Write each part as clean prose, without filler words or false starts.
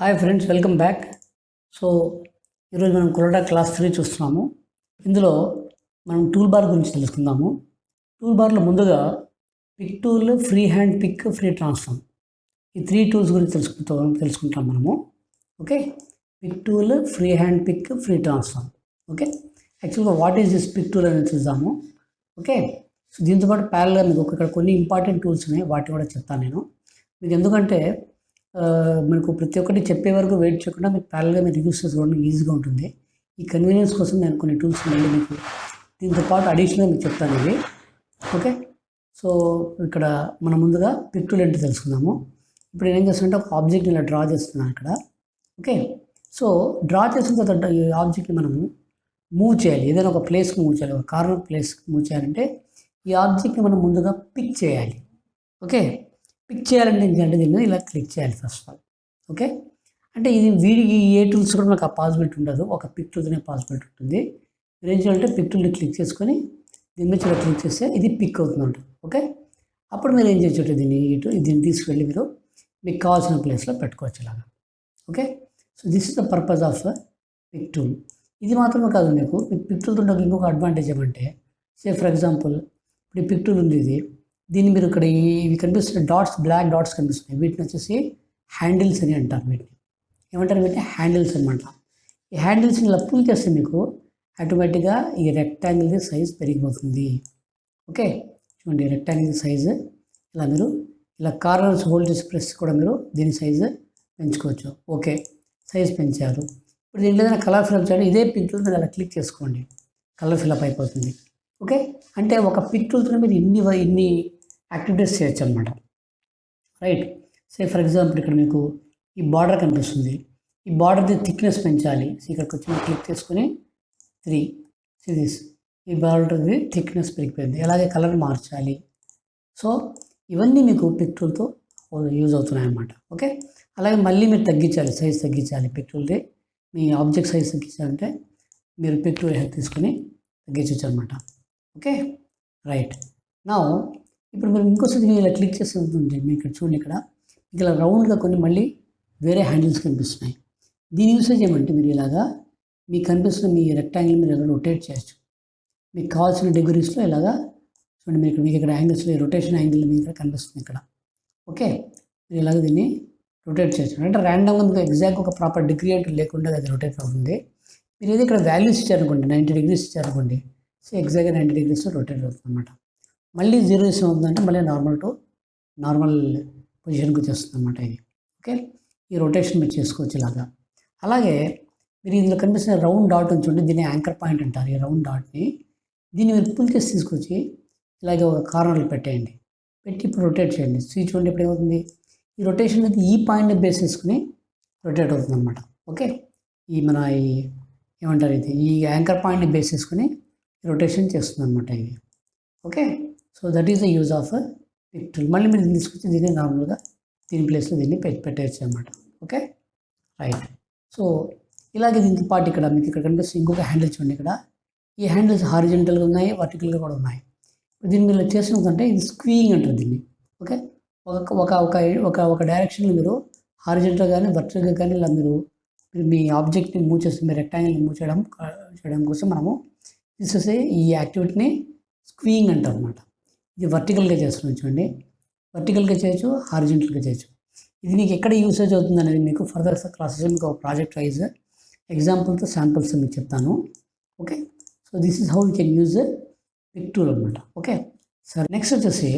Hi friends, welcome back. So ఈరోజు మనం కొరడా క్లాస్ 3 చూస్తున్నాము. ఇందులో మనం టూల్ బార్ గురించి తెలుసుకుందాము. టూల్ బార్లో ముందుగా pick tool, free hand pick, free transform, ఈ 3 టూల్స్ గురించి తెలుసుకుంటాం మనము. Okay, pick tool, free hand pick, free transform. Okay, యాక్చువల్గా what is this pick tool అనేది చూద్దాము. ఓకే, సో దీంతోపాటు ప్యారల్గా మీకు ఇక్కడ కొన్ని ఇంపార్టెంట్ టూల్స్ ఉన్నాయి, వాటి కూడా చెప్తాను నేను మీకు. ఎందుకంటే మనకు ప్రతి ఒక్కటి చెప్పే వరకు వెయిట్ చేయకుండా మీకు ప్యారల్గా మీరు యూస్ చేసుకోవడం ఈజీగా ఉంటుంది. ఈ కన్వీనియన్స్ కోసం నేను కొన్ని టూల్స్ మళ్ళీ మీకు దీంతో పాటు అడిషనల్గా మీకు చెప్తాను ఇవి. ఓకే, సో ఇక్కడ మనం ముందుగా పిక్ టూల్ ఏంటో తెలుసుకుందాము. ఇప్పుడు నేను ఏం చేస్తానంటే ఒక ఆబ్జెక్ట్ని ఇలా డ్రా చేస్తున్నాను ఇక్కడ. ఓకే, సో డ్రా చేసిన తర్వాత ఈ ఆబ్జెక్ట్ని మనము మూవ్ చేయాలి, ఏదైనా ఒక ప్లేస్కి మూవ్ చేయాలి, ఒక కార్నర్ ప్లేస్కి మూవ్ చేయాలంటే ఈ ఆబ్జెక్ట్ని మనం ముందుగా పిక్ చేయాలి. ఓకే, పిక్ చేయాలంటే ఏంటంటే దీన్ని ఇలా క్లిక్ చేయాలి ఫస్ట్ ఆఫ్ ఆల్. ఓకే, అంటే ఇది వీడికి ఏ టూల్స్ కూడా నాకు ఆ పాసిబిలిటీ ఉండదు, ఒక పిక్ టూల్తోనే పాసిబిలిటీ ఉంటుంది. మీరు ఏం చేయాలంటే పిక్ టూల్ని క్లిక్ చేసుకొని దీని మీద ఇలా క్లిక్ చేస్తే ఇది పిక్ అవుతుందంట. ఓకే, అప్పుడు మీరు ఏం చేయొచ్చు, దీన్ని తీసుకెళ్ళి మీరు మీకు కావాల్సిన ప్లేస్లో పెట్టుకోవచ్చు ఇలాగా. Okay, so this is the purpose of pick tool. ఇది మాత్రమే కాదు, మీకు పిక్ టూల్తో ఇంకొక అడ్వాంటేజ్ ఏమంటే, ఫర్ ఎగ్జాంపుల్ ఇప్పుడు ఈ పిక్ టూల్ ఉంది, దీన్ని మీరు ఇక్కడ ఇవి కనిపిస్తున్న డాట్స్, బ్లాక్ డాట్స్ కనిపిస్తున్నాయి, వీటిని వచ్చేసి హ్యాండిల్స్ అని అంటారు. వీటిని ఏమంటారు? వీటిని హ్యాండిల్స్ అనమాట. ఈ హ్యాండిల్స్ని ఇలా పుల్ చేస్తే మీకు ఆటోమేటిక్గా ఈ రెక్టాంగిల్ది సైజ్ పెరిగిపోతుంది. ఓకే, చూడండి, రెక్టాంగిల్ సైజు ఇలా మీరు ఇలా కార్నర్స్ హోల్డ్ చేసి ప్రెస్ కూడా మీరు దీని సైజు పెంచుకోవచ్చు. ఓకే, సైజ్ పెంచారు. ఇప్పుడు దీంట్లో ఏదైనా కలర్ ఫిల్అప్ చేయండి, ఇదే పిక్ టూల్ మీరు అలా క్లిక్ చేసుకోండి, కలర్ ఫిల్అప్ అయిపోతుంది. ఓకే, అంటే ఒక పిక్ టూల్తో మీరు ఇన్ని యాక్టివిటీస్ చేయొచ్చు అనమాట. రైట్, ఫర్ ఎగ్జాంపుల్ ఇక్కడ మీకు ఈ బార్డర్ కనిపిస్తుంది, ఈ బార్డర్ది థిక్నెస్ పెంచాలి. ఇక్కడికి వచ్చి క్లిక్ చేసుకొని 3 సిరీస్, ఈ బార్డర్ది థిక్నెస్ పెరిగిపోయింది. అలాగే కలర్ మార్చాలి. సో ఇవన్నీ మీకు పిక్ టూల్తో యూజ్ అవుతున్నాయి అన్నమాట. ఓకే, అలాగే మళ్ళీ మీరు తగ్గించాలి, సైజ్ తగ్గించాలి. పిక్ టూల్ది మీ ఆబ్జెక్ట్ సైజ్ తగ్గించాలంటే మీరు పిక్ టూల్ హెల్ప్ తీసుకొని తగ్గించవచ్చు అనమాట. Okay, right. నా ఇప్పుడు మీరు ఇంకోసారి ఇలా క్లిక్ చేసి ఉంటుంది, మీకు ఇక్కడ చూడండి, ఇక్కడ మీకు ఇలా రౌండ్గా కొన్ని మళ్ళీ వేరే హ్యాండిల్స్ కనిపిస్తున్నాయి. దీని యూసేజ్ ఏమంటే, మీరు ఇలాగా మీకు కనిపిస్తున్న మీ రెక్టాంగిల్ మీరు ఇలా రొటేట్ చేయొచ్చు, మీకు కావాల్సిన డిగ్రీస్లో ఇలాగా చూడండి. మీకు ఇక్కడ యాంగిల్స్లో రొటేషన్ యాంగిల్ మీకు ఇక్కడ కనిపిస్తుంది ఇక్కడ. ఓకే, మీరు ఇలాగ దీన్ని రొటేట్ చేయొచ్చు. అంటే ర్యాండమ్గా మీకు ఎగ్జాక్ట్ ఒక ప్రాపర్ డిగ్రీ అంటే లేకుండా అది రొటేట్ అవుతుంది. మీరు ఏది ఇక్కడ వాల్యూస్ ఇచ్చారనుకోండి, 90 degrees ఇచ్చారనుకోండి, సో ఎగ్జాక్ట్గా 90 degreesలో రొటేట్ అవుతుంది అనమాట. మళ్ళీ 0 అవుతుందంటే మళ్ళీ నార్మల్ పొజిషన్కి వచ్చేస్తుంది అనమాట ఇది. ఓకే, ఈ రొటేషన్ మీరు చేసుకోవచ్చు ఇలాగా. అలాగే మీరు ఇందులో కనిపిస్తున్న రౌండ్ డాట్ ఉంచుంటే దీన్ని యాంకర్ పాయింట్ అంటారు. ఈ రౌండ్ డాట్ని దీన్ని మీరు పుల్ చేసి తీసుకొచ్చి ఇలాగే ఒక కార్నర్లో పెట్టేయండి, పెట్టి ఇప్పుడు రొటేట్ చేయండి. చూడండి ఇప్పుడు ఏమవుతుంది, ఈ రొటేషన్ అనేది ఈ పాయింట్ని బేస్ చేసుకుని రొటేట్ అవుతుంది అనమాట. ఓకే, ఏమంటారు ఇది, ఈ యాంకర్ పాయింట్ని బేస్ చేసుకుని రొటేషన్ చేస్తుంది అనమాట ఇది. Okay, so that is the use of pick tool. మళ్ళీ మీరు దీన్ని తీసుకొచ్చి దీన్ని నార్మల్గా దీని ప్లేస్లో దీన్ని పెట్టేయచ్చు అనమాట. Okay, right. సో ఇలాగే దీనికి పాటు ఇక్కడ మీకు ఇక్కడ కనిపిస్తుంది ఇంకొక హ్యాండిల్ చూడండి. ఇక్కడ ఈ హ్యాండిల్స్ హారిజెంటల్గా ఉన్నాయి, వర్టికల్గా కూడా ఉన్నాయి. దీన్ని మీరు చేసినదంటే ఇది స్క్వీయింగ్ అంటారు దీన్ని. ఓకే, ఒక డైరెక్షన్లో మీరు హారిజెంటల్ కానీ వర్టికల్గా కానీ ఇలా మీరు మీ ఆబ్జెక్ట్ని మూవ్ చేసి మీ రెక్టాంగిల్ని మూవ్ చేయడం కోసం మనము తీసేసి ఈ యాక్టివిటీని స్క్వీయింగ్ అంటారు అనమాట. ఇది వర్టికల్గా చేస్తున్నాం చూడండి, వర్టికల్గా చేయొచ్చు, హారిజెంటల్గా చేయొచ్చు. ఇది మీకు ఎక్కడ యూసేజ్ అవుతుంది అనేది మీకు ఫర్దర్ క్లాసెస్ మీకు ఒక ప్రాజెక్ట్ వైజ్ ఎగ్జాంపుల్తో శాంపుల్స్ మీకు చెప్తాను. Okay, so this is how you can use pick tool అనమాట. ఓకే, సరే, నెక్స్ట్ వచ్చేసి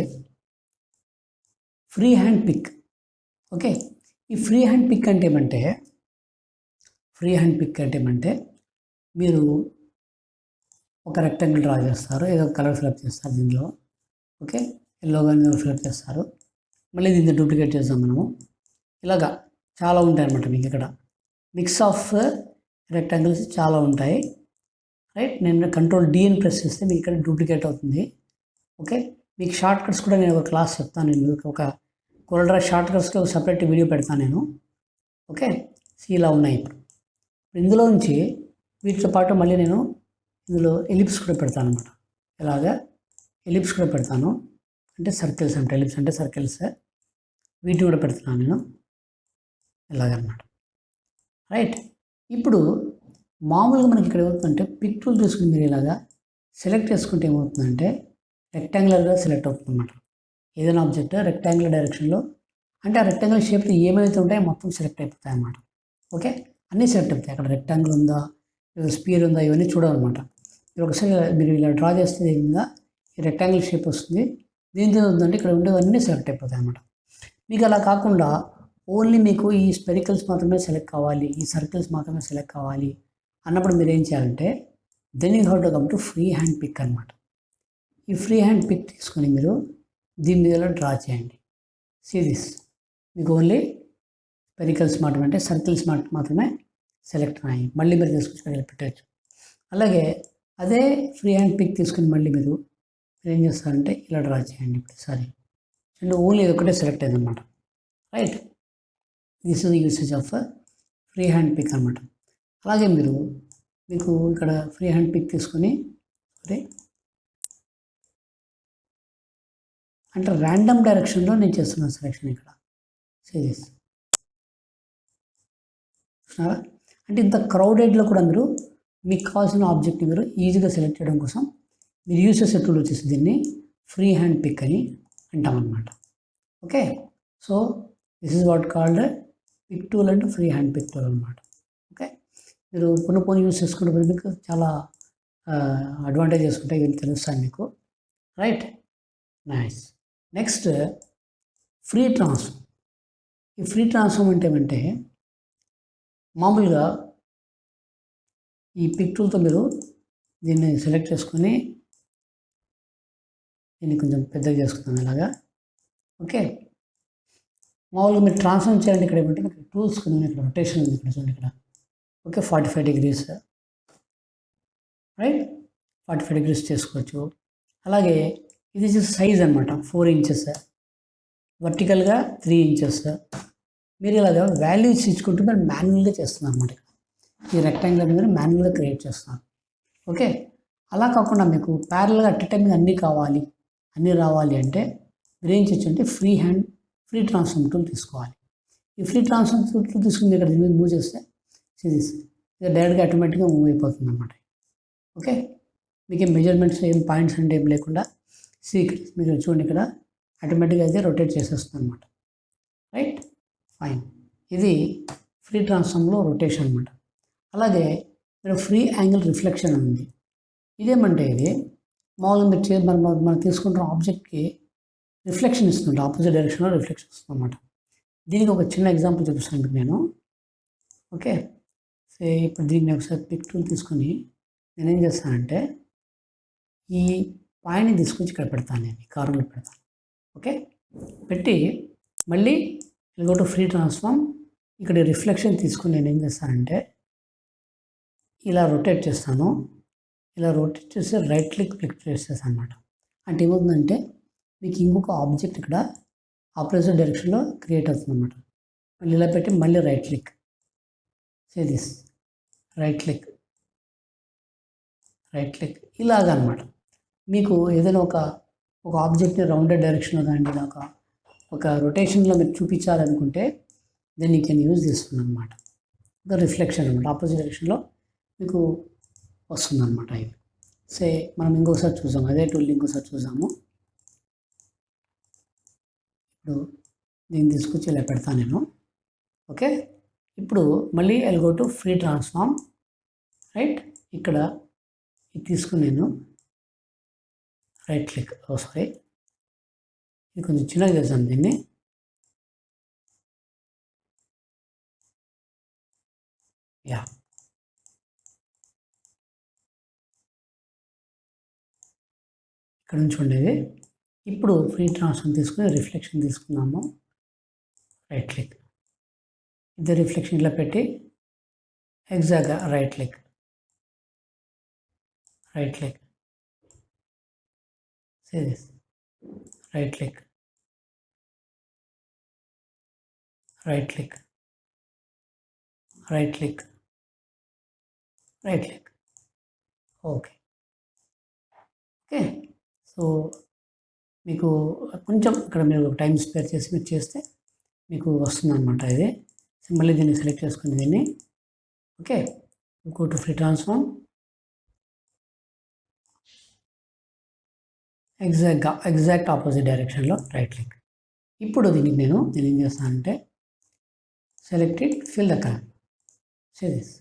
ఫ్రీ హ్యాండ్ పిక్. ఓకే, ఈ ఫ్రీ హ్యాండ్ పిక్ అంటే ఏమంటే మీరు ఒక రెక్టాంగిల్ డ్రా చేస్తారు, ఏదో కలర్ ఫిల్అప్ చేస్తారు దీనిలో. ఓకే, ఎల్లో కానీ ఫిల్అప్ చేస్తారు, మళ్ళీ దీన్ని డూప్లికేట్ చేస్తాం మనము. ఇలాగా చాలా ఉంటాయి అన్నమాట. మీకు ఇక్కడ మిక్స్ ఆఫ్ రెక్టాంగిల్స్ చాలా ఉంటాయి. రైట్, నేను కంట్రోల్ D అని ప్రెస్ చేస్తే మీకు ఇక్కడ డూప్లికేట్ అవుతుంది. ఓకే, మీకు షార్ట్ కట్స్ కూడా నేను ఒక క్లాస్ చెప్తాను, నేను ఒక Coreldraw షార్ట్ కట్స్కి ఒక సపరేట్ వీడియో పెడతాను నేను. ఓకే, ఇలా ఉన్నాయి. ఇప్పుడు ఇందులో నుంచి వీటితో పాటు మళ్ళీ నేను ఇందులో ఎలిప్స్ కూడా పెడతాను అనమాట. ఇలాగా ఎలిప్స్ కూడా పెడతాను, అంటే సర్కిల్స్ అంటే ఎలిప్స్ అంటే సర్కిల్స్, వీటిని కూడా పెడుతున్నాను నేను ఇలాగనమాట. రైట్. ఇప్పుడు మామూలుగా మనకి ఇక్కడ ఏమవుతుందంటే పిక్ టూల్ తీసుకుని మీరు ఇలాగా సెలెక్ట్ చేసుకుంటే ఏమవుతుందంటే రెక్టాంగులర్గా సెలెక్ట్ అవుతుంది అన్నమాట. ఏదైనా ఆబ్జెక్ట్ రెక్టాంగులర్ డైరెక్షన్లో అంటే ఆ రెక్టాంగులర్ షేప్తో ఏమైతే ఉంటాయో మొత్తం సెలెక్ట్ అయిపోతాయి అన్నమాట. ఓకే, అన్నీ సెలెక్ట్ అయిపోతాయి. అక్కడ రెక్టాంగిల్ ఉందా, స్పియర్ ఉందా, ఇవన్నీ చూడాలన్నమాట. మీరు ఒకసారి మీరు ఇలా డ్రా చేస్తే విధంగా ఈ రెక్టాంగిల్ షేప్ వస్తుంది. దీంతో ఏమవుతుందంటే ఇక్కడ ఉండేవన్నీ సెలెక్ట్ అయిపోతాయి అన్నమాట. మీకు అలా కాకుండా ఓన్లీ మీకు ఈ స్పెరికల్స్ మాత్రమే సెలెక్ట్ కావాలి, ఈ సర్కిల్స్ మాత్రమే సెలెక్ట్ కావాలి అన్నప్పుడు మీరు ఏం చేయాలంటే then you have to come to free hand pick అనమాట. ఈ ఫ్రీ హ్యాండ్ పిక్ తీసుకొని మీరు దీని మీద డ్రా చేయండి. సీ దిస్, మీకు ఓన్లీ స్పెరికల్స్ మాత్రమే అంటే సర్కిల్స్ మాత్రమే సెలెక్ట్ అయ్యాయి. మళ్ళీ మీరు తీసుకొచ్చి ఇలా పెట్టచ్చు. అలాగే అదే ఫ్రీ హ్యాండ్ పిక్ తీసుకుని మళ్ళీ మీరు ఏం చేస్తారంటే ఇలా డ్రా చేయండి. ఇప్పుడు సారీ అండ్ ఓన్లీ ఇది ఒకటే సెలెక్ట్ అయింది అనమాట. Right, this is the usage of free hand pick అనమాట. అలాగే మీకు ఇక్కడ ఫ్రీ హ్యాండ్ పిక్ తీసుకొని అదే అంటే ర్యాండమ్ డైరెక్షన్లో నేను చేస్తున్నాను సెలెక్షన్ ఇక్కడ. సీరియస్ అంటే ఇంత క్రౌడెడ్లో కూడా మీరు మీకు కావాల్సిన ఆబ్జెక్ట్ని మీరు ఈజీగా సెలెక్ట్ చేయడం కోసం మీరు యూజ్ చేసే టూల్ వచ్చేసి దీన్ని ఫ్రీ హ్యాండ్ పిక్ అని అంటామన్నమాట. Okay, so this is what called pick tool and free hand pick tool అనమాట. ఓకే, మీరు కొన్ని యూజ్ చేసుకుంటే మీకు చాలా అడ్వాంటేజెస్ ఉంటాయి, ఇవి తెలుస్తాయి మీకు. Right, nice. Next free transform. ఈ ఫ్రీ ట్రాన్స్ఫార్మ్ అంటే ఏమంటే మామూలుగా ఈ పిక్ టూల్తో మీరు దీన్ని సెలెక్ట్ చేసుకొని దీన్ని కొంచెం పెద్దగా చేసుకుందాం ఇలాగా. ఓకే, మామూలుగా మీరు ట్రాన్స్ఫార్మ్ చేయాలంటే ఇక్కడ ఏమంటే మీకు టూల్స్ కొన్ని ఇక్కడ రొటేషన్ ఉంది ఇక్కడ చూడండి ఇక్కడ. ఓకే, 45 degrees, రైట్, 45 degrees చేసుకోవచ్చు. అలాగే ఇది సైజ్ అనమాట, 4 inches, వర్టికల్గా 3 inches. మీరు ఇలాగా వాల్యూస్ ఇచ్చుకుంటూ మీరు మాన్యువల్గా చేస్తున్నారు అనమాట. ఈ రెక్టాంగిల్ మీరు మాన్యువల్గా క్రియేట్ చేస్తున్నారు. ఓకే, అలా కాకుండా మీకు ప్యారల్గా అట్ టైం అన్నీ కావాలి, అన్నీ రావాలి అంటే మీరు ఏం చేయొచ్చు అంటే ఫ్రీ ట్రాన్స్ఫార్మ్ టూల్ తీసుకోవాలి. ఈ ఫ్రీ ట్రాన్స్ఫార్మ్ టూల్ తీసుకుని ఇక్కడ దీని మీద మూవ్ చేస్తే సిరీస్ ఇది డైరెక్ట్గా ఆటోమేటిక్గా మూవ్ అయిపోతుంది అనమాట. ఓకే, మీకు మెజర్మెంట్స్ ఏం పాయింట్స్ అంటే ఏం లేకుండా సీక్రెట్ మీరు చూడండి ఇక్కడ ఆటోమేటిక్గా అయితే రొటేట్ చేసేస్తుంది అనమాట. Right, fine. ఇది ఫ్రీ ట్రాన్స్ఫార్మ్లో రొటేషన్ అనమాట. అలాగే మీరు ఫ్రీ యాంగిల్ రిఫ్లెక్షన్ ఉంది. ఇదేమంటే ఇది మామూలుగా మీరు మనం తీసుకుంటున్న ఆబ్జెక్ట్కి రిఫ్లెక్షన్ ఇస్తుంది, ఆపోజిట్ డైరెక్షన్లో రిఫ్లెక్షన్ ఇస్తుంది అనమాట. దీనికి ఒక చిన్న ఎగ్జాంపుల్ చూపిస్తాను మీకు నేను. ఓకే, సో ఇప్పుడు దీన్ని ఒకసారి పిక్ టూల్ తీసుకొని నేనేం చేస్తానంటే ఈ పాయింట్ని తీసుకొచ్చి ఇక్కడ పెడతాను, నేను ఈ కార్నర్లో పెడతాను. ఓకే, పెట్టి మళ్ళీ గో టు ఫ్రీ ట్రాన్స్ఫార్మ్, ఇక్కడ రిఫ్లెక్షన్ తీసుకుని నేను ఏం చేస్తానంటే ఇలా రొటేట్ చేస్తాను. ఇలా రొటేట్ చేసి రైట్ క్లిక్ చేసేస్తాను అనమాట. అంటే ఏమవుతుందంటే మీకు ఇంకొక ఆబ్జెక్ట్ ఇక్కడ ఆపోజిట్ డైరెక్షన్లో క్రియేట్ అవుతుంది అనమాట. మళ్ళీ ఇలా పెట్టి మళ్ళీ right click, say this, right click ఇలాగ అనమాట. మీకు ఏదైనా ఒక ఆబ్జెక్ట్ని రౌండెడ్ డైరెక్షన్లో కానీ ఒక రొటేషన్లో మీరు చూపించాలనుకుంటే దెన్ యూ కెన్ యూజ్ చేస్తుంది అనమాట. ఒక రిఫ్లెక్షన్ అనమాట, ఆపోజిట్ డైరెక్షన్లో మీకు వస్తుందన్నమాట. ఇది సే మనం ఇంకోసారి చూసాము, అదే టూల్ ఇంకోసారి చూసాము. ఇప్పుడు దీన్ని తీసుకొచ్చి ఇలా పెడతాను నేను. ఓకే, ఇప్పుడు మళ్ళీ I go to free transform. Right, ఇక్కడ ఇది తీసుకుని నేను రైట్ క్లిక్, సారీ ఇది కొంచెం చిన్నగా చేశాను దీన్ని. యా, ఇక్కడ నుంచి ఉండేది. ఇప్పుడు ఫ్రీ ట్రాన్స్ఫార్మ్ తీసుకుని రిఫ్లెక్షన్ తీసుకున్నాము. రైట్ క్లిక్, ఇది రిఫ్లెక్షన్ ఇలా పెట్టి ఎగ్జాక్ట్గా right click say this, right click okay. So మీకు కొంచెం ఇక్కడ మీరు టైం స్పేర్ చేసి మీరు చేస్తే మీకు వస్తుందన్నమాట. ఇది మళ్ళీ దీన్ని సెలెక్ట్ చేసుకుని దీన్ని okay, go to free transform, exact opposite డైరెక్షన్లో రైట్ క్లిక్. ఇప్పుడు దీనికి నేను ఏం చేస్తానంటే select it, fill the colour, see this,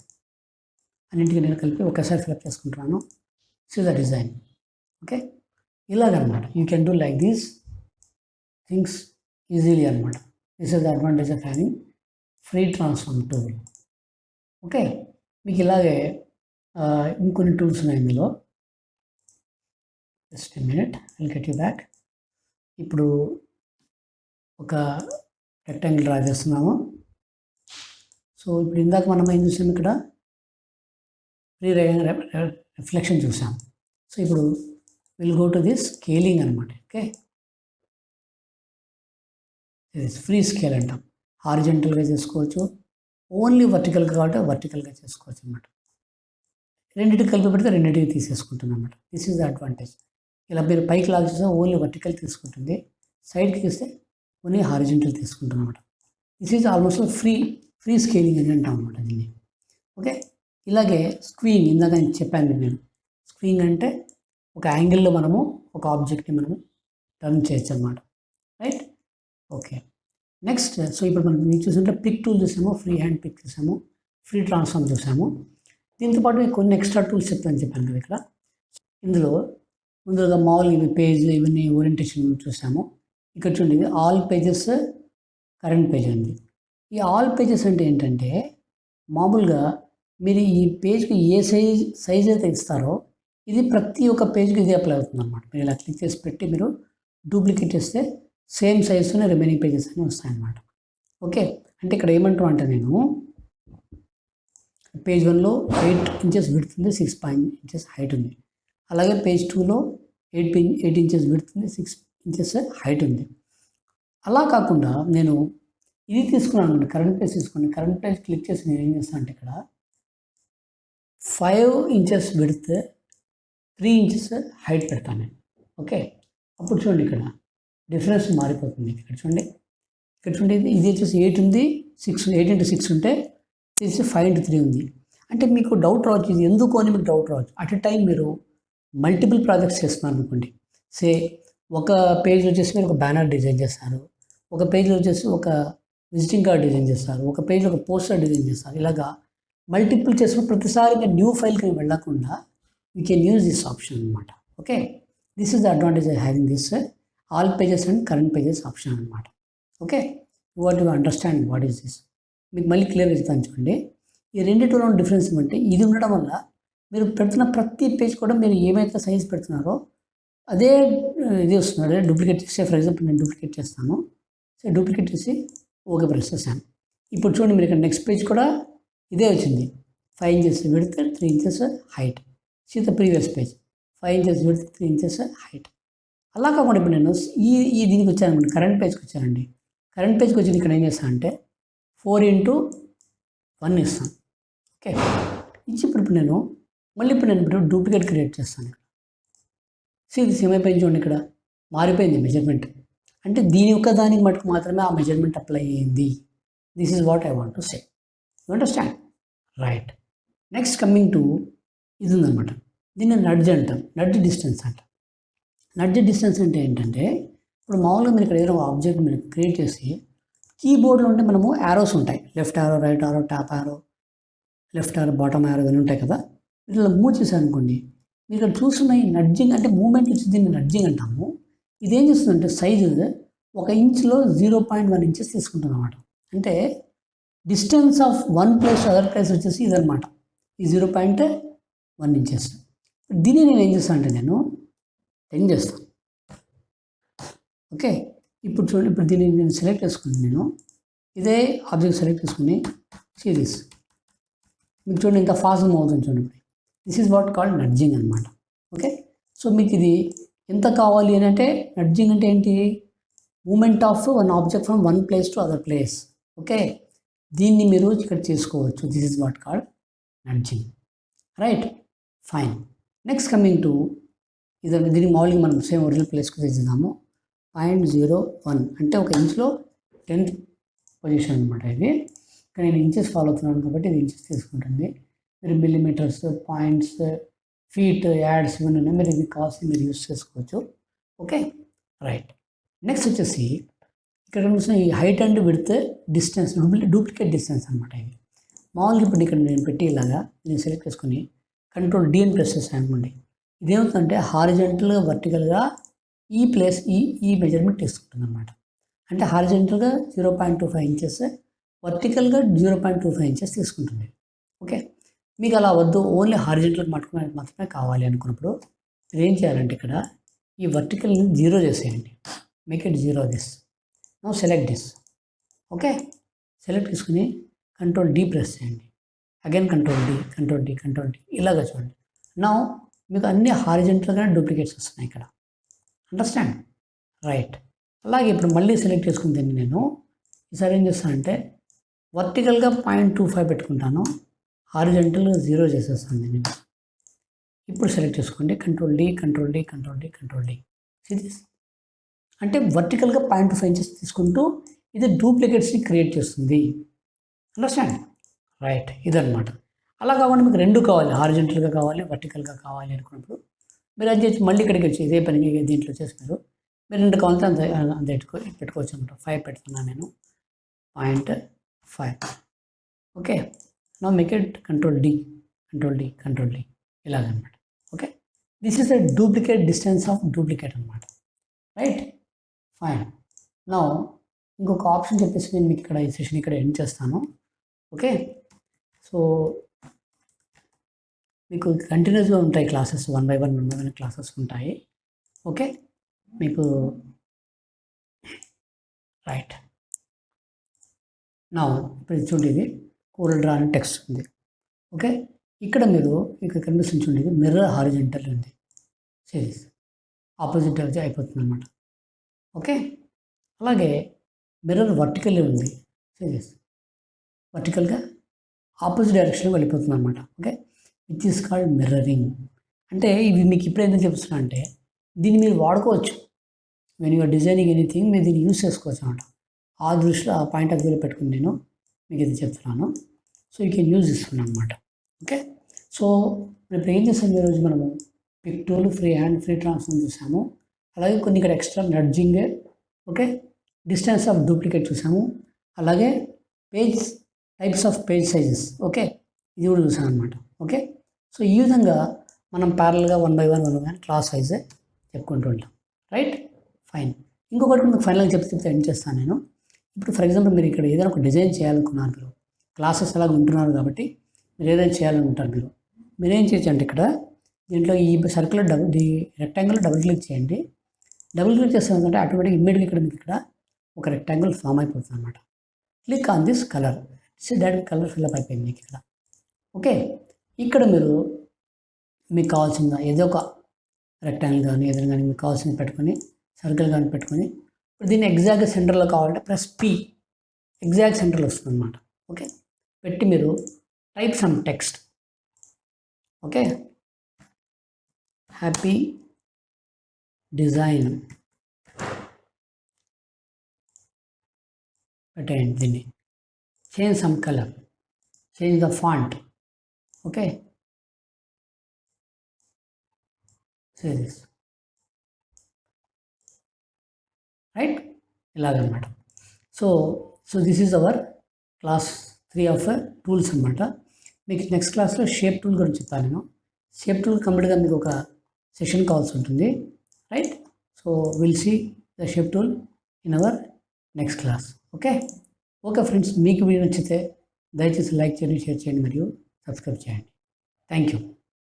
అన్నింటికి నేను కలిపి ఒకసారి ఫిల్అప్ చేసుకుంటున్నాను. See the design. ఓకే, ఇలాగనమాట you can do like these things easily అనమాట. This is the advantage of having free transform tool. Okay, మీకు ఇలాగే ఇంకొన్ని టూల్స్ ఉన్నాయి ఇందులో. Just a minute, I'll get you back. ఇప్పుడు ఒక రెక్టాంగిల్ డ్రా చేస్తున్నాము. సో ఇప్పుడు ఇందాక మనం ఏం చూసాం, ఇక్కడ రిఫ్లెక్షన్ చూసాం. సో ఇప్పుడు will go to this scaling అనమాట. ఓకే, ఇది ఫ్రీ స్కేల్ అంటాం. హారిజెంటల్గా చేసుకోవచ్చు, ఓన్లీ వర్టికల్గా కాబట్టి వర్టికల్గా చేసుకోవచ్చు అనమాట. రెండింటికి కలిపి పెడితే రెండింటికి తీసేసుకుంటుంది అనమాట. This is the advantage. ఇలా మీరు పైకి లాగ్ చేస్తే ఓన్లీ వర్టికల్ తీసుకుంటుంది, సైడ్కి తీస్తే ఓన్లీ హారిజెంటల్ తీసుకుంటుంది అనమాట. This is almost free scaling అని అంటాం అనమాట దీన్ని. ఓకే, ఇలాగే స్క్వీయింగ్ ఇందాక నేను చెప్పాను. నేను స్క్వీయింగ్ అంటే ఒక యాంగిల్లో మనము ఒక ఆబ్జెక్ట్ని మనము టర్న్ చేయొచ్చు అనమాట. Right, okay. నెక్స్ట్, సో ఇప్పుడు మనం మీకు చూసుకుంటే పిక్ టూల్ చూసాము, ఫ్రీ హ్యాండ్ పిక్ చూసాము, ఫ్రీ ట్రాన్స్ఫార్మ్ చూసాము. దీంతోపాటు కొన్ని ఎక్స్ట్రా టూల్స్ చెప్పాను కదా ఇక్కడ. ఇందులో ముందుగా మామూలుగా ఇవి పేజ్ ఇవన్నీ ఓరియంటేషన్ చూసాము. ఇక్కడ చూడండి, ఇది ఆల్ పేజెస్ కరెంట్ పేజ్ ఉంది. ఈ ఆల్ పేజెస్ అంటే ఏంటంటే మామూలుగా మీరు ఈ పేజ్కి ఏ సైజ్ అయితే ఇస్తారో ఇది ప్రతి ఒక్క పేజ్కి ఇదే అప్లై అవుతుంది అనమాట. మీరు ఇలా క్లిక్ చేసి పెట్టి మీరు డూప్లికేట్ చేస్తే సేమ్ సైజునే రిమైనింగ్ పేజెస్ అన్నీ వస్తాయన్నమాట. ఓకే, అంటే ఇక్కడ ఏమంటాం అంటే నేను పేజ్ 1లో 8 ఇంచెస్ విడ్త్ ఉంది, 6 ఇంచెస్ హైట్ ఉంది. అలాగే పేజ్ 2లో 8 ఇంచెస్ విడ్త్ ఉంది, 6 ఇంచెస్ హైట్ ఉంది. అలా కాకుండా నేను ఇది తీసుకున్నాను, కరెంట్ పేజ్ తీసుకోండి. కరెంట్ పేజ్ క్లిక్ చేసి నేను ఏం చేస్తాను అంటే ఇక్కడ 5 ఇంచెస్ విడ్త్, 3 ఇంచెస్ హైట్ పెడతాను నేను. ఓకే, అప్పుడు చూడండి ఇక్కడ డిఫరెన్స్ మారిపోతుంది. ఇక్కడ చూడండి, ఇది వచ్చేసి 8 ఉంది, 8 into 6 ఉంటే ఇది 5 into 3 ఉంది. అంటే మీకు డౌట్ రావచ్చు, ఇది ఎందుకు అని మీకు డౌట్ రావచ్చు. అట్ ఎ టైం మీరు మల్టిపుల్ ప్రాజెక్ట్స్ చేస్తున్నారు అనుకోండి. ఒక పేజ్లో వచ్చేసి మీరు ఒక బ్యానర్ డిజైన్ చేస్తారు, ఒక పేజ్లో వచ్చేసి ఒక విజిటింగ్ కార్డ్ డిజైన్ చేస్తారు, ఒక పేజ్లో ఒక పోస్టర్ డిజైన్ చేస్తారు. ఇలాగా మల్టిపుల్ చేసిన ప్రతిసారి మీరు న్యూ ఫైల్కి వెళ్ళకుండా you can use this option అనమాట. Okay, this is the advantage of having this all pages and current pages option అనమాట. Okay, what you understand what is this, మీకు మళ్ళీ క్లియర్ ఇస్తాను చూడండి. ఈ రెండింటిలో డిఫరెన్స్ ఏమంటే ఇది ఉండడం వల్ల మీరు పెడుతున్న ప్రతి పేజ్ కూడా మీరు ఏమైతే సైజ్ పెడుతున్నారో అదే ఇది వస్తుంది. డూప్లికేట్ చేస్తే, ఫర్ ఎగ్జాంపుల్ నేను డూప్లికేట్ చేస్తాను. సో డూప్లికేట్ చేసి ఓకే ప్రెస్ చేశాను. ఇప్పుడు చూడండి, మీరు ఇక్కడ నెక్స్ట్ పేజ్ కూడా ఇదే వచ్చింది. 5 inches width, 3 inches height. See the previous page 5 inches width, 3 inches height. అలా కాకుండా ఇప్పుడు నేను దీనికి వచ్చాను, కరెంట్ పేజ్కి వచ్చానండి. కరెంట్ పేజ్కి వచ్చి ఇక్కడ ఏం చేస్తాను అంటే 4:1 ఇస్తాను. ఓకే, ఇచ్చి ఇప్పుడు నేను డూప్లికేట్ క్రియేట్ చేస్తాను. ఇది ఏమైపోయింది చూడండి, ఇక్కడ మారిపోయింది మెజర్మెంట్. అంటే దీని యొక్క దానికి మటుకు మాత్రమే ఆ మెజర్మెంట్ అప్లై అయ్యింది. This is what I want to say. You understand? Right. Next coming to ఇది ఉందన్నమాట. దీన్ని నడ్జ్ అంటాం, నడ్జ్ డిస్టెన్స్ అంటాం. నడ్జ్ డిస్టెన్స్ అంటే ఏంటంటే ఇప్పుడు మామూలుగా మీరు ఇక్కడ ఏదైనా ఆబ్జెక్ట్ మీరు క్రియేట్ చేసి కీబోర్డ్లో ఉంటే మనము యారోస్ ఉంటాయి, left arrow, right arrow, top arrow, left arrow, bottom arrow ఇవన్నీ ఉంటాయి కదా. ఇట్లా మూవ్ చేశారు అనుకోండి, మీరు ఇక్కడ చూస్తున్న ఈ నడ్జింగ్ అంటే మూమెంట్ వచ్చి దీన్ని నడ్జింగ్ అంటాము. ఇదేం చేస్తుందంటే సైజు 1 ఇంచ్లో 0.1 ఇంచెస్ తీసుకుంటుంది అనమాట. అంటే distance of one place other place వచ్చేసి ఇదనమాట, ఈ 0.1 ఇంచెస్. దీన్ని నేను ఏం చేస్తాను అంటే నేను 10 చేస్తాను. ఓకే, ఇప్పుడు చూడండి, ఇప్పుడు దీన్ని నేను సెలెక్ట్ చేసుకుని నేను ఇదే ఆబ్జెక్ట్ సెలెక్ట్ చేసుకుని సిరీస్ మీకు చూడండి ఇంకా ఫాస్ట్ మూవ్ అవుతుంది చూడండి. దిస్ ఈజ్ వాట్ కాల్డ్ నడ్జింగ్ అనమాట. ఓకే, సో మీకు ఇది ఎంత కావాలి అని అంటే నడ్జింగ్ అంటే ఏంటి, movement of one object from one place to other place. Okay, దీన్ని మీరు ఇక్కడ చేసుకోవచ్చు. This is what called nudging. Right, fine. Next coming to దీన్ని మామూలుగా మనం సేమ్ ఒరిజినల్ ప్లేస్కి తెచ్చుదాము. 0.01 అంటే 1 ఇంచ్లో 10th పొజిషన్ అనమాట ఇది. కానీ నేను ఇంచెస్ ఫాలో అవుతున్నాను కాబట్టి ఇది ఇంచెస్ తీసుకుంటుంది. మీరు మిల్లీమీటర్స్, పాయింట్స్, ఫీట్, యాడ్స్ ఇవన్నీ ఉన్నాయి. మీరు ఇది కావాల్సి మీరు యూస్ చేసుకోవచ్చు. Okay, right. నెక్స్ట్ వచ్చేసి ఇక్కడ చూసిన ఈ height and width distance duplicate distance అనమాట. ఇవి మామూలుగా ఇప్పుడు ఇక్కడ నేను పెట్టి ఇలాగా నేను సెలెక్ట్ చేసుకుని కంట్రోల్ D అని ప్రెస్ చేస్తాను అనుకోండి. ఇదేమవుతుందంటే హారిజెంటల్గా వర్టికల్గా ఈ ప్లేస్ ఈ మెజర్మెంట్ తీసుకుంటుంది అనమాట. అంటే హారిజెంటల్గా 0.25 ఇంచెస్, వర్టికల్గా 0.25 ఇంచెస్ తీసుకుంటుంది. ఓకే, మీకు అలా వద్దు, ఓన్లీ హారిజెంటల్ మాత్రమే కావాలి అనుకున్నప్పుడు మీరు ఏం చేయాలంటే ఇక్కడ ఈ వర్టికల్ని 0 చేసేయండి. Make it 0 this. Now select this. Okay, select తీసుకుని కంట్రోల్ D ప్రెస్ చేయండి. అగైన్ కంట్రోల్ D ఇలాగా చూడండి. నౌ మీకు అన్ని హారిజెంటల్గానే డూప్లికేట్స్ వస్తున్నాయి ఇక్కడ. Understand, right. అలాగే ఇప్పుడు మళ్ళీ సెలెక్ట్ చేసుకుని నేను ఈసారి ఏం చేస్తానంటే వర్టికల్గా 0.25 పెట్టుకుంటాను, హారిజెంటల్ 0 చేసేస్తాను నేను. ఇప్పుడు సెలెక్ట్ చేసుకోండి కంట్రోల్ D. సిరీస్ అంటే వర్టికల్గా 0.25 ఇంచెస్ తీసుకుంటూ ఇది డూప్లికేట్స్ని క్రియేట్ చేస్తుంది. Understand, right. ఇదన్నమాట. అలా కాకుండా మీకు రెండు కావాలి, హారిజెంటల్గా కావాలి, వర్టికల్గా కావాలి అనుకున్నప్పుడు మీరు అది చేసి మళ్ళీ ఇక్కడికి వచ్చి ఇదే పని దీంట్లో చేసి మీరు రెండు కావాలంటే అంత పెట్టుకోవచ్చు అనమాట. 5 పెడుతున్నాను నేను, 0.5. Okay, no make it control D ఇలాగనమాట. Okay, this is the duplicate distance of duplicate అనమాట. Right, fine. నో ఇంకొక ఆప్షన్ చెప్పేసి నేను మీకు ఇక్కడ ఈ సెషన్ ఇక్కడ ఎండ్ చేస్తాను. ఓకే, సో మీకు కంటిన్యూస్గా ఉంటాయి క్లాసెస్, 1 by 1 క్లాసెస్ ఉంటాయి. ఓకే, మీకు రైట్. నా ఇప్పుడు చూడండి, ఇది Coreldraw అని టెక్స్ట్ ఉంది. ఓకే, ఇక్కడ మీరు ఇక్కడ కనిపిస్తుంది చూడండి, మిర్రర్ హారిజెంటల్ ఉంది సిరీస్, ఆపోజిట్ అయిపోతుంది అనమాట. ఓకే, అలాగే మిర్రర్ వర్టికల్ ఉంది సిరీస్, వర్టికల్గా ఆపోజిట్ డైరెక్షన్లో వెళ్ళిపోతుంది అనమాట. Okay, which is called mirroring. అంటే ఇవి మీకు ఇప్పుడు ఎందుకు చెప్తున్నా అంటే దీన్ని మీరు వాడుకోవచ్చు. వెన్ యూఆర్ డిజైనింగ్ ఎనీథింగ్ మీరు దీన్ని యూస్ చేసుకోవచ్చు అనమాట. ఆ దృష్టిలో ఆ పాయింట్ ఆఫ్ వ్యూలో పెట్టుకుని నేను మీకు ఇది చెప్తున్నాను. సో యూ కెన్ యూజ్ ఇస్తున్నాను అనమాట. ఓకే, సో ఇప్పుడు ఏం చేస్తాము ఈరోజు మనము pick tool, free hand, free transform చూసాము. అలాగే కొన్ని ఇక్కడ extra nudging, okay, distance of duplicate చూసాము. అలాగే types of page sizes, okay, ఇది కూడా చూసాను అనమాట. ఓకే, సో ఈ విధంగా మనం ప్యారల్గా 1 by 1 క్లాస్ వైజే చెప్పుకుంటూ ఉంటాం. Right, fine. ఇంకొకటి మీకు ఫైనల్గా చెప్తే ఎండ్ చేస్తాను నేను. ఇప్పుడు ఫర్ ఎగ్జాంపుల్ మీరు ఇక్కడ ఏదైనా ఒక డిజైన్ చేయాలనుకున్నారు, మీరు క్లాసెస్ అలాగ ఉంటున్నారు కాబట్టి మీరు ఏదైనా చేయాలనుకుంటారు, మీరు ఏం చేయొచ్చు అంటే ఇక్కడ దీంట్లో ఈ సర్కిల్ రెక్టాంగిల్ డబుల్ క్లిక్ చేయండి. డబుల్ క్లిక్ చేస్తే ఏంటంటే ఆటోమేటిక్ ఇమ్మీడియట్గా ఇక్కడ మీకు ఇక్కడ ఒక రెక్టాంగిల్ ఫామ్ అయిపోతుంది అనమాట. Click on this colour, direct colour fill up అయిపోయింది మీకు ఇక్కడ. ఓకే, ఇక్కడ మీరు మీకు కావాల్సిన ఏదో ఒక రెక్టాంగిల్ కానీ ఏదైనా కానీ మీకు కావాల్సింది పెట్టుకొని, సర్కిల్ కానీ పెట్టుకొని, ఇప్పుడు దీన్ని ఎగ్జాక్ట్ సెంటర్లో కావాలంటే ప్లస్ P, ఎగ్జాక్ట్ సెంటర్లో వస్తుంది అనమాట. ఓకే, పెట్టి మీరు type some text. Okay, happy design పెట్టేయండి. దీన్ని change some colour, change the font. Okay, series, right, ఇలాగనమాట. So this is our class 3 of tools అనమాట. మీకు నెక్స్ట్ క్లాస్లో షేప్ టూల్ గురించి చెప్తాను నేను. షేప్ టూల్ కంప్లీట్గా మీకు ఒక సెషన్ కావాల్సి ఉంటుంది. Right, so will see the shape tool in our next class. Okay friends, మీకు వీడియో నచ్చితే దయచేసి లైక్ చేయండి, షేర్ చేయండి మరియు సబ్స్క్రైబ్ చేయండి. Thank you.